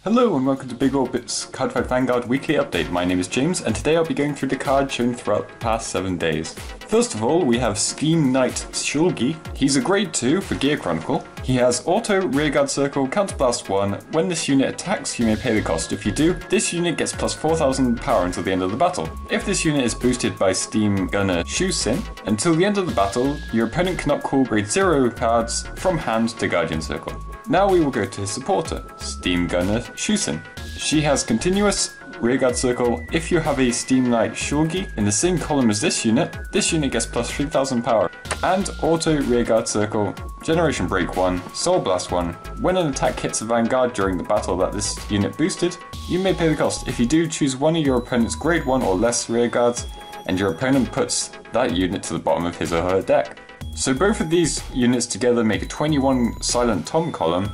Hello and welcome to Big Orbit's Cardfight Vanguard weekly update. My name is James and today I'll be going through the cards shown throughout the past 7 days. First of all, we have Steam Knight Shulgi. He's a grade 2 for Gear Chronicle. He has Auto, Rearguard Circle, Counterblast 1. When this unit attacks, you may pay the cost. If you do, this unit gets plus 4000 power until the end of the battle. If this unit is boosted by Steam Gunner Shusin, until the end of the battle, your opponent cannot call grade 0 cards from hand to Guardian Circle. Now we will go to his supporter, Steam Gunner Shusin. She has continuous Rearguard Circle. If you have a Steam Knight Shulgi in the same column as this unit gets plus 3000 power. And Auto Rearguard Circle, Generation Break 1, Soul Blast 1. When an attack hits a Vanguard during the battle that this unit boosted, you may pay the cost. If you do, choose one of your opponent's grade 1 or less Rearguards, and your opponent puts that unit to the bottom of his or her deck. So both of these units together make a 21 Silent Tom column,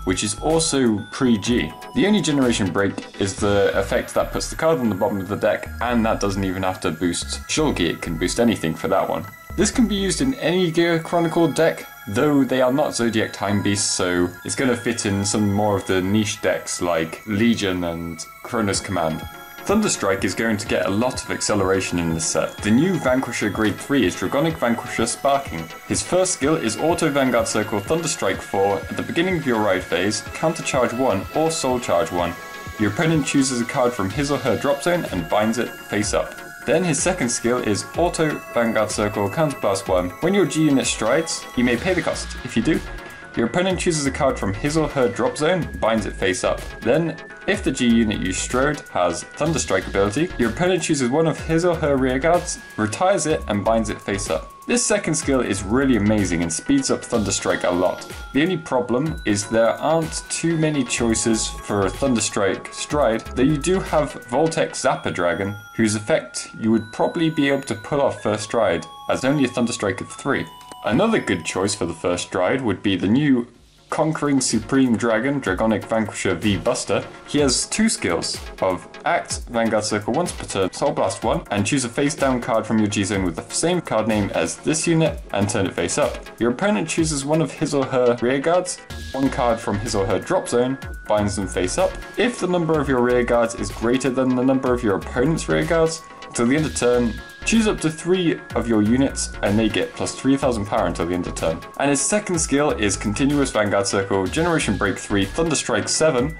which is also pre-G. The only generation break is the effect that puts the card on the bottom of the deck, and that doesn't even have to boost Shulgi, it can boost anything for that one. This can be used in any Gear Chronicle deck, though they are not Zodiac Time Beasts, so it's going to fit in some more of the niche decks like Legion and Kronos Command. Thunderstrike is going to get a lot of acceleration in this set. The new Vanquisher grade 3 is Dragonic Vanquisher Sparking. His first skill is Auto Vanguard Circle Thunderstrike 4. At the beginning of your ride phase, Countercharge 1 or Soul Charge 1. Your opponent chooses a card from his or her drop zone and binds it face up. Then his second skill is Auto Vanguard Circle Counterblast 1. When your G unit strides, you may pay the cost. If you do, your opponent chooses a card from his or her drop zone, binds it face up. Then, if the G unit you strode has Thunderstrike ability, your opponent chooses one of his or her rearguards, retires it and binds it face up. This second skill is really amazing and speeds up Thunderstrike a lot. The only problem is there aren't too many choices for Thunderstrike Stride, though you do have Voltex Zapper Dragon, whose effect you would probably be able to pull off first stride, as only a Thunderstrike of 3. Another good choice for the first stride would be the new Conquering Supreme Dragon, Dragonic Vanquisher V Buster. He has 2 skills of Act Vanguard Circle once per turn, Soul Blast 1, and choose a face down card from your G zone with the same card name as this unit and turn it face up. Your opponent chooses one of his or her rearguards, one card from his or her drop zone, binds them face up. If the number of your rearguards is greater than the number of your opponent's rearguards, until the end of turn, choose up to 3 of your units and they get plus 3000 power until the end of turn. And his second skill is Continuous Vanguard Circle, Generation Break 3, Thunderstrike 7.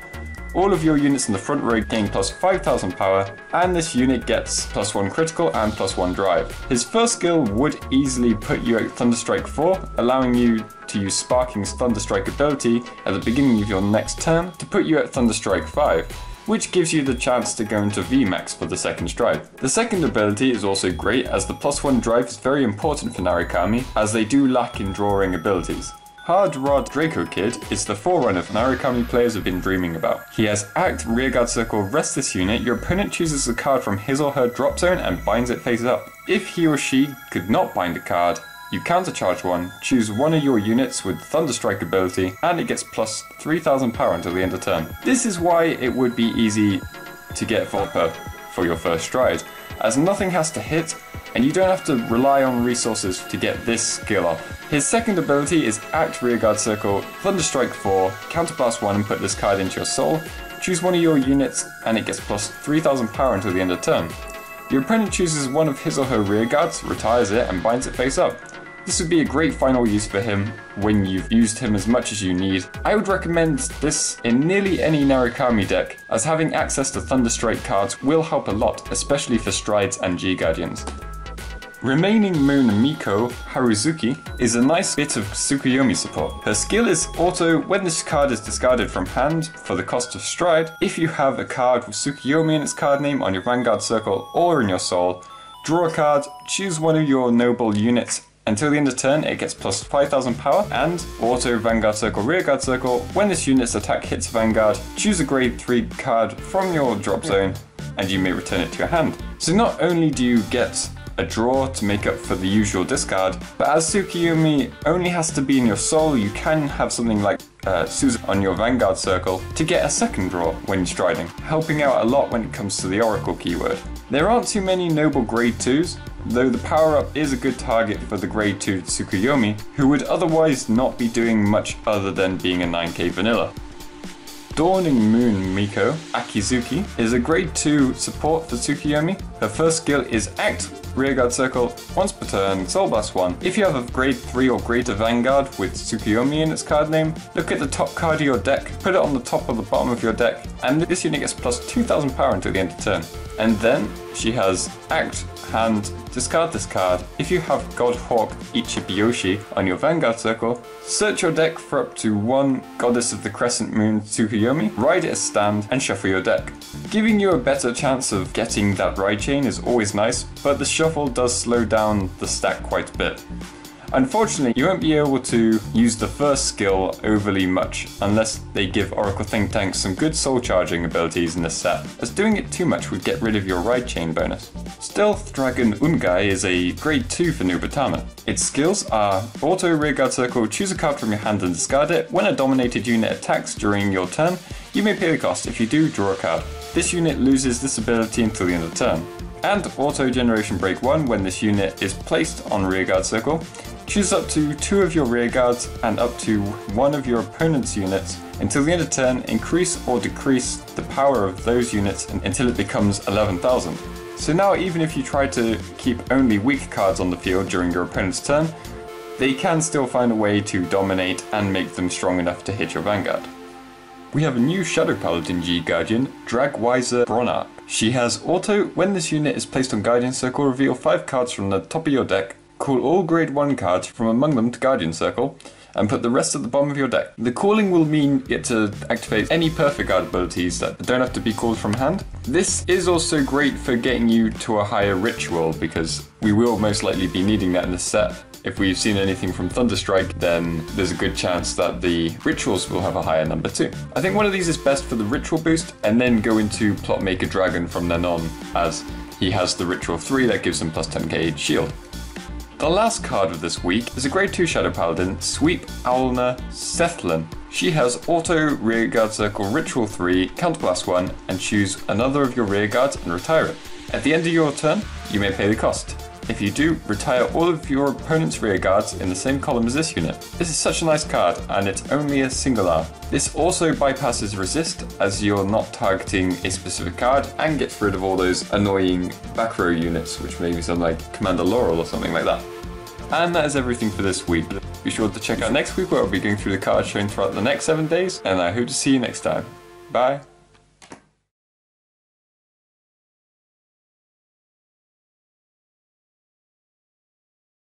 All of your units in the front row gain plus 5000 power, and this unit gets plus 1 critical and plus 1 drive. His first skill would easily put you at Thunderstrike 4, allowing you to use Sparking's Thunderstrike ability at the beginning of your next turn to put you at Thunderstrike 5. Which gives you the chance to go into VMAX for the second stride. The second ability is also great, as the plus 1 drive is very important for Narukami, as they do lack in drawing abilities. Hard Rod Draco Kid is the forerunner Narukami players have been dreaming about. He has Act Rearguard Circle Rest this unit. Your opponent chooses a card from his or her drop zone and binds it face up. If he or she could not bind a card, you countercharge 1, choose one of your units with Thunderstrike ability, and it gets plus 3000 power until the end of turn. This is why it would be easy to get Volper for your first stride, as nothing has to hit, and you don't have to rely on resources to get this skill off. His second ability is Act Rearguard Circle, Thunderstrike 4, Counterblast 1 and put this card into your soul, choose one of your units and it gets plus 3000 power until the end of turn. Your opponent chooses one of his or her rearguards, retires it and binds it face up. This would be a great final use for him when you've used him as much as you need. I would recommend this in nearly any Narukami deck, as having access to Thunderstrike cards will help a lot, especially for Strides and G-Guardians. Remaining Moon Miko Kazuki is a nice bit of Tsukuyomi support. Her skill is Auto. When this card is discarded from hand for the cost of Stride, if you have a card with Tsukuyomi in its card name on your Vanguard Circle or in your soul, draw a card, choose one of your noble units. Until the end of turn, it gets plus 5000 power, and Auto Vanguard Circle Rearguard Circle. When this unit's attack hits Vanguard, choose a grade 3 card from your drop zone, and you may return it to your hand. So not only do you get a draw to make up for the usual discard, but as Tsukuyomi only has to be in your soul, you can have something like Susan on your Vanguard Circle to get a second draw when striding, helping out a lot when it comes to the Oracle keyword. There aren't too many noble grade 2s, though the power-up is a good target for the grade 2 Tsukuyomi, who would otherwise not be doing much other than being a 9k vanilla. Dawning Moon Miko Kazuki is a grade 2 support for Tsukuyomi. Her first skill is Act Rearguard Circle once per turn, Soul Blast 1. If you have a grade 3 or greater Vanguard with Tsukuyomi in its card name, look at the top card of your deck, put it on the top or the bottom of your deck, and this unit gets plus 2000 power until the end of turn. And then she has Act, Hand, discard this card. If you have God Hawk Ichibiyoshi on your Vanguard circle, search your deck for up to one Goddess of the Crescent Moon Tsukuyomi, ride it as stand, and shuffle your deck. Giving you a better chance of getting that ride chain is always nice, but the shuffle does slow down the stack quite a bit. Unfortunately, you won't be able to use the first skill overly much unless they give Oracle Think Tank some good soul charging abilities in this set, as doing it too much would get rid of your ride chain bonus. Stealth Dragon Ungai is a grade 2 for Nubatama. Its skills are Auto Rearguard Circle, choose a card from your hand and discard it. When a dominated unit attacks during your turn, you may pay the cost. If you do, draw a card. This unit loses this ability until the end of the turn. And Auto Generation Break 1, when this unit is placed on Rearguard Circle, choose up to 2 of your rearguards and up to 1 of your opponent's units. Until the end of turn, increase or decrease the power of those units until it becomes 11,000. So now even if you try to keep only weak cards on the field during your opponent's turn, they can still find a way to dominate and make them strong enough to hit your Vanguard. We have a new Shadow Paladin G Guardian, Dragwiser Bronarch. She has Auto, when this unit is placed on Guardian Circle, reveal 5 cards from the top of your deck. Call all grade 1 cards from among them to Guardian Circle, and put the rest at the bottom of your deck. The calling will mean you get to activate any Perfect Guard abilities that don't have to be called from hand. This is also great for getting you to a higher ritual, because we will most likely be needing that in this set. If we've seen anything from Thunderstrike, then there's a good chance that the rituals will have a higher number too. I think one of these is best for the ritual boost, and then go into Plotmaker Dragon from then on, as he has the ritual 3 that gives him plus 10k shield. The last card of this week is a grade 2 Shadow Paladin, Sweep Aulna Sethlin. She has Auto Rearguard Circle Ritual 3, Counterblast 1, and choose another of your rearguards and retire it. At the end of your turn, you may pay the cost. If you do, retire all of your opponent's rearguards in the same column as this unit. This is such a nice card, and it's only a single R. This also bypasses resist, as you're not targeting a specific card, and gets rid of all those annoying back row units, which maybe sound like Commander Laurel or something like that. And that is everything for this week. Be sure to check out next week, where I'll be going through the cards shown throughout the next 7 days, and I hope to see you next time. Bye!